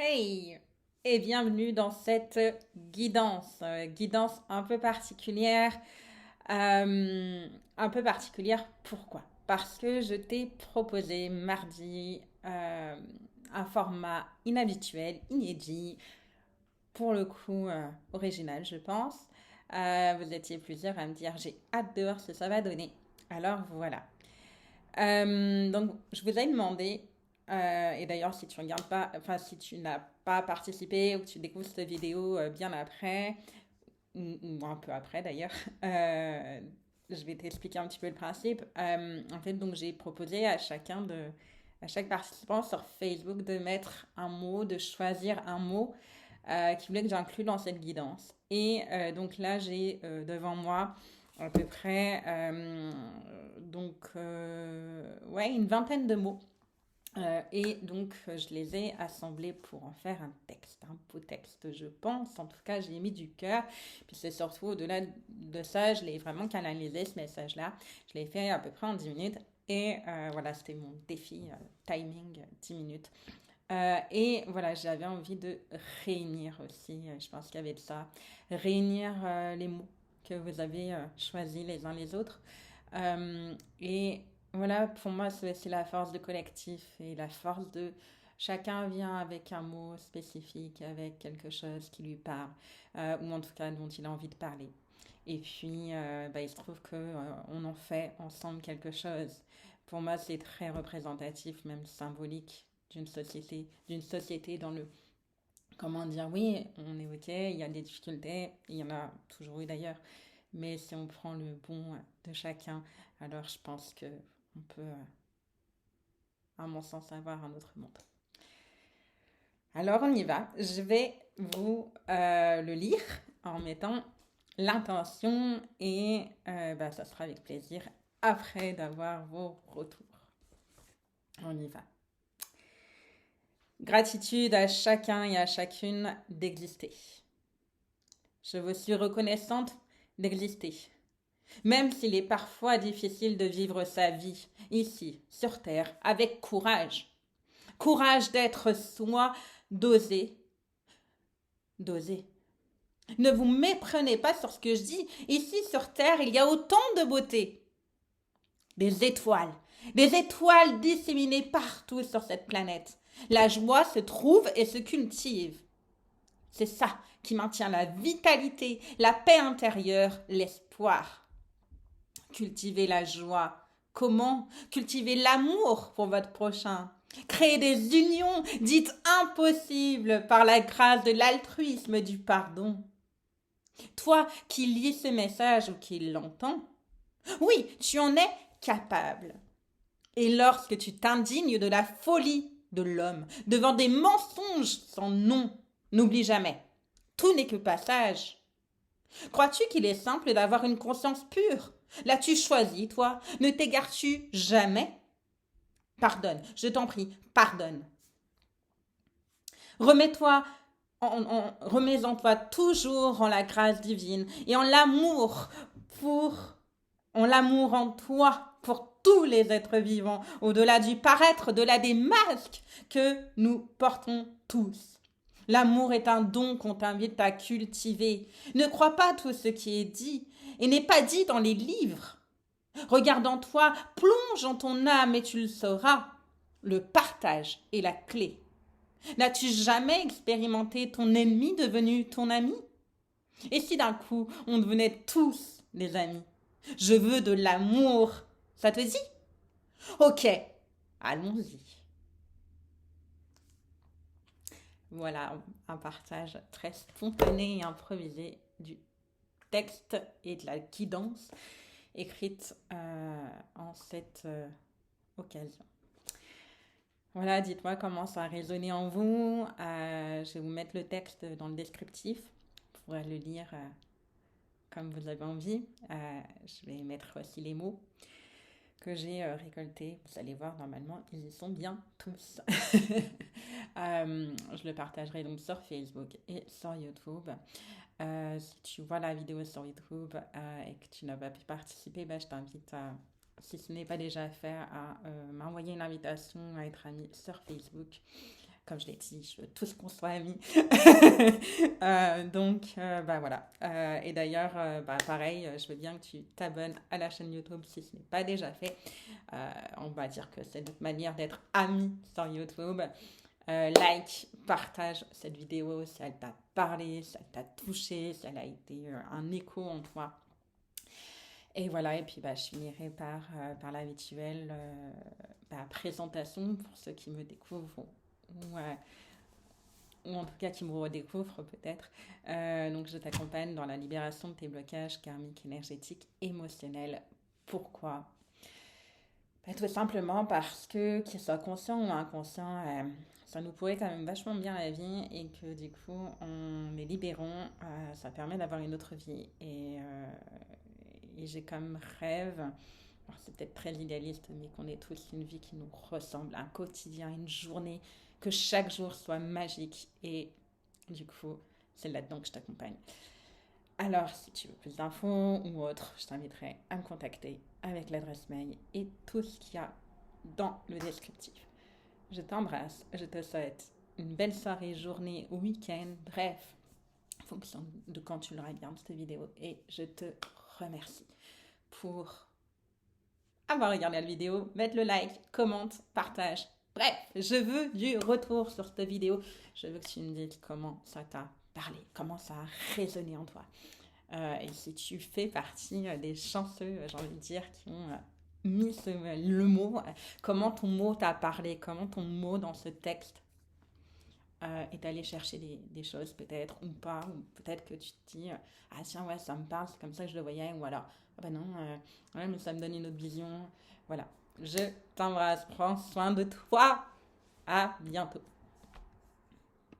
Hey et bienvenue dans cette guidance un peu particulière. Un peu particulière, pourquoi? Parce que je t'ai proposé mardi un format inhabituel, inédit, pour le coup original, je pense. Vous étiez plusieurs à me dire j'ai hâte de voir ce que ça va donner. Alors voilà. Donc, je vous ai demandé, et d'ailleurs, si tu regardes pas, enfin, si tu n'as pas participé ou que tu découvres cette vidéo bien après, ou un peu après d'ailleurs, euh, je vais t'expliquer un petit peu le principe. En fait, donc, j'ai proposé à chaque participant sur Facebook de mettre un mot, de choisir un mot qui voulait que j'inclue dans cette guidance. Et donc là, j'ai devant moi à peu près ouais, une vingtaine de mots. Et donc, je les ai assemblés pour en faire un texte, un beau texte, je pense. En tout cas, j'y ai mis du cœur. Puis c'est surtout au-delà de ça, je l'ai vraiment canalisé, ce message-là. Je l'ai fait à peu près en 10 minutes. Et voilà, c'était mon défi, timing, 10 minutes. Et voilà, j'avais envie de réunir aussi, je pense qu'il y avait de ça, réunir les mots que vous avez choisis les uns les autres. Et voilà, pour moi, c'est la force de collectif et la force de chacun vient avec un mot spécifique, avec quelque chose qui lui parle, ou en tout cas dont il a envie de parler. Et puis, bah, il se trouve que on en fait ensemble quelque chose. Pour moi, c'est très représentatif, même symbolique d'une société dans le, comment dire, oui, on évoquait, il y a des difficultés, il y en a toujours eu d'ailleurs, mais si on prend le bon de chacun, alors je pense que on peut, à mon sens, avoir un autre monde. Alors on y va. Je vais vous le lire en mettant l'intention et bah, ça sera avec plaisir après d'avoir vos retours. On y va. Gratitude à chacun et à chacune d'exister. Je vous suis reconnaissante d'exister, même s'il est parfois difficile de vivre sa vie ici, sur Terre, avec courage. Courage d'être soi, d'oser. D'oser. Ne vous méprenez pas sur ce que je dis. Ici, sur Terre, il y a autant de beauté. Des étoiles. Des étoiles disséminées partout sur cette planète. La joie se trouve et se cultive. C'est ça qui maintient la vitalité, la paix intérieure, l'espoir. Cultivez la joie. Comment? Cultivez l'amour pour votre prochain. Créez des unions dites impossibles par la grâce de l'altruisme du pardon. Toi qui lis ce message ou qui l'entends, oui, tu en es capable. Et lorsque tu t'indignes de la folie de l'homme, devant des mensonges sans nom, n'oublie jamais, tout n'est que passage. Crois-tu qu'il est simple d'avoir une conscience pure? L'as-tu choisi, toi? Ne t'égares-tu jamais? Pardonne, je t'en prie, pardonne. Remets-toi remets en toi toujours en la grâce divine et en l'amour pour en l'amour en toi pour tous les êtres vivants, au-delà du paraître, au-delà des masques que nous portons tous. L'amour est un don qu'on t'invite à cultiver. Ne crois pas tout ce qui est dit et n'est pas dit dans les livres. Regarde en toi, plonge en ton âme et tu le sauras. Le partage est la clé. N'as-tu jamais expérimenté ton ennemi devenu ton ami? Et si d'un coup on devenait tous des amis? Je veux de l'amour. Ça te dit? Ok, allons-y. Voilà un partage très spontané et improvisé du texte et de la guidance écrite en cette occasion. Voilà, dites-moi comment ça a résonné en vous. Je vais vous mettre le texte dans le descriptif. Vous pourrez le lire comme vous avez envie. Je vais mettre aussi les mots que j'ai récoltés. Vous allez voir, normalement, ils y sont bien tous. Je le partagerai donc sur Facebook et sur YouTube. Si tu vois la vidéo sur YouTube et que tu n'as pas pu participer, bah, je t'invite à, si ce n'est pas déjà fait, à m'envoyer une invitation à être ami sur Facebook. comme je l'ai dit, je veux tous qu'on soit amis. Bah voilà. Et d'ailleurs, bah pareil, je veux bien que tu t'abonnes à la chaîne YouTube si ce n'est pas déjà fait. On va dire que c'est notre manière d'être amis sur YouTube. Like, partage cette vidéo si elle t'a parlé, si elle t'a touché, si elle a été un écho en toi. Et voilà, et puis bah, je finirai par l'habituelle présentation pour ceux qui me découvrent ou en tout cas qui me redécouvrent peut-être. Donc je t'accompagne dans la libération de tes blocages karmiques, énergétiques, émotionnels. Pourquoi? Tout simplement parce que, qu'il soit conscient ou inconscient, ça nous pourrait quand même vachement bien la vie et que du coup, en les libérant, ça permet d'avoir une autre vie. Et j'ai comme rêve, alors c'est peut-être très idéaliste, mais qu'on ait tous une vie qui nous ressemble, un quotidien, une journée, que chaque jour soit magique. Et du coup, c'est là-dedans que je t'accompagne. Alors, si tu veux plus d'infos ou autre, je t'inviterai à me contacter avec l'adresse mail et tout ce qu'il y a dans le descriptif. Je t'embrasse, je te souhaite une belle soirée, journée, week-end, bref, en fonction de quand tu le regardes cette vidéo. Et je te remercie pour avoir regardé la vidéo, mettre le like, commente, partage. Bref, je veux du retour sur cette vidéo. Je veux que tu me dises comment ça t'a parlé, comment ça a résonné en toi. Et si tu fais partie des chanceux, j'ai envie de dire, qui ont mis le mot, comment ton mot t'a parlé, comment ton mot dans ce texte est allé chercher des choses peut-être ou pas, ou peut-être que tu te dis, ah tiens ouais ça me parle, c'est comme ça que je le voyais, ou alors, ah bah non, ouais, mais ça me donne une autre vision. Voilà, je t'embrasse, prends soin de toi, à bientôt.